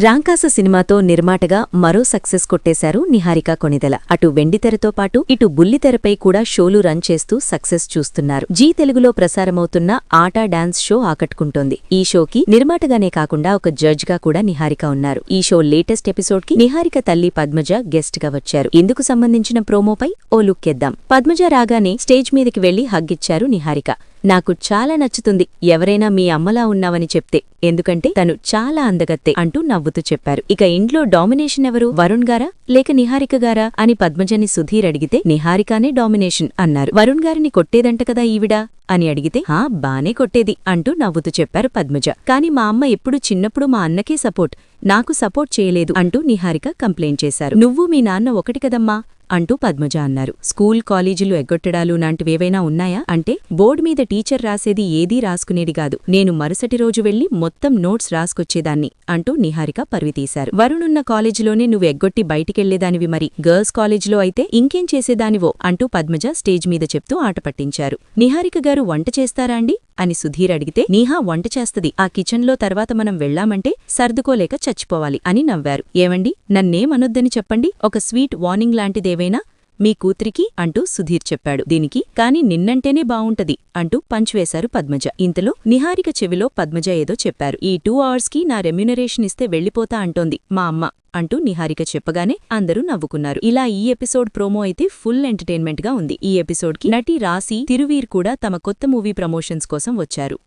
రాంకాస సినిమాతో నిర్మాటగా మరో సక్సెస్ కొట్టేశారు నిహారిక కొణిదెల. అటు వెండితెరతో పాటు ఇటు బుల్లితెరపై కూడా షోలు రన్ చేస్తూ సక్సెస్ చూస్తున్నారు. జీ తెలుగులో ప్రసారమవుతున్న ఆట డాన్స్ షో ఆకట్టుకుంటోంది. ఈ షోకి నిర్మాటగానే కాకుండా ఒక జడ్జ్ గా కూడా నిహారిక ఉన్నారు. ఈ షో లేటెస్ట్ ఎపిసోడ్ కి నిహారిక తల్లి పద్మజ గెస్ట్ గా వచ్చారు. ఇందుకు సంబంధించిన ప్రోమోపై ఓ లుక్కేద్దాం. పద్మజ రాగానే స్టేజ్ మీదకి వెళ్లి హగ్గిచ్చారు నిహారిక. నాకు చాలా నచ్చుతుంది ఎవరైనా మీ అమ్మలా ఉన్నావని చెప్తే, ఎందుకంటే తను చాలా అందగత్తే అంటూ నవ్వుతూ చెప్పారు. ఇక ఇంట్లో డామినేషన్ ఎవరు, వరుణ్ గారా లేక నిహారిక గారా అని పద్మజని సుధీర్ అడిగితే నిహారికానే డామినేషన్ అన్నారు. వరుణ్ గారిని కొట్టేదంట కదా ఈవిడా అని అడిగితే హా బానే కొట్టేది అంటూ నవ్వుతూ చెప్పారు పద్మజ. కాని మా అమ్మ ఎప్పుడు చిన్నప్పుడు మా అన్నకే సపోర్ట్, నాకు సపోర్ట్ చేయలేదు అంటూ నిహారిక కంప్లైంట్ చేశారు. నువ్వు మీ నాన్న ఒకటి కదమ్మా అంటూ పద్మజ అన్నారు. స్కూల్ కాలేజీలు ఎగ్గొట్టడాలు లాంటివేవైనా ఉన్నాయా అంటే బోర్డు మీద టీచర్ రాసేది ఏదీ రాసుకునేది కాదు, నేను మరుసటి రోజు వెళ్లి మొత్తం నోట్స్ రాసుకొచ్చేదాన్ని అంటూ నిహారిక పరువితీశారు. వరుణున్న కాలేజీలోనే నువ్వు ఎగ్గొట్టి బయటికెళ్లేదానివి, మరి గర్ల్స్ కాలేజీలో అయితే ఇంకేం చేసేదానివో అంటూ పద్మజ స్టేజ్ మీద చెప్తూ ఆట పట్టించారు. నిహారిక గారు వంట చేస్తారా అండి అని సుధీర్ అడిగితే నీహా వంట చేస్తది, ఆ కిచెన్లో తర్వాత మనం వెళ్లామంటే సర్దుకోలేక చచ్చిపోవాలి అని నవ్వారు. ఏవండి నన్నేమనొద్దని చెప్పండి, ఒక స్వీట్ వార్నింగ్ లాంటిదేవైనా మీ కూతురికి అంటూ సుధీర్ చెప్పాడు. దీనికి కాని నిన్నంటేనే బావుంటది అంటూ పంచ్వేశారు పద్మజ. ఇంతలో నిహారిక చెవిలో పద్మజ ఏదో చెప్పారు. ఈ 2 hours కి నా రెమ్యునరేషన్ ఇస్తే వెళ్లిపోతా అంటోంది మా అమ్మ అంటూ నిహారిక చెప్పగానే అందరూ నవ్వుకున్నారు. ఇలా ఈ ఎపిసోడ్ ప్రోమో అయితే ఫుల్ ఎంటర్టైన్మెంట్ గా ఉంది. ఈ ఎపిసోడ్ కి నటి రాశి తిరువీర్ కూడా తమ కొత్త మూవీ ప్రమోషన్స్ కోసం వచ్చారు.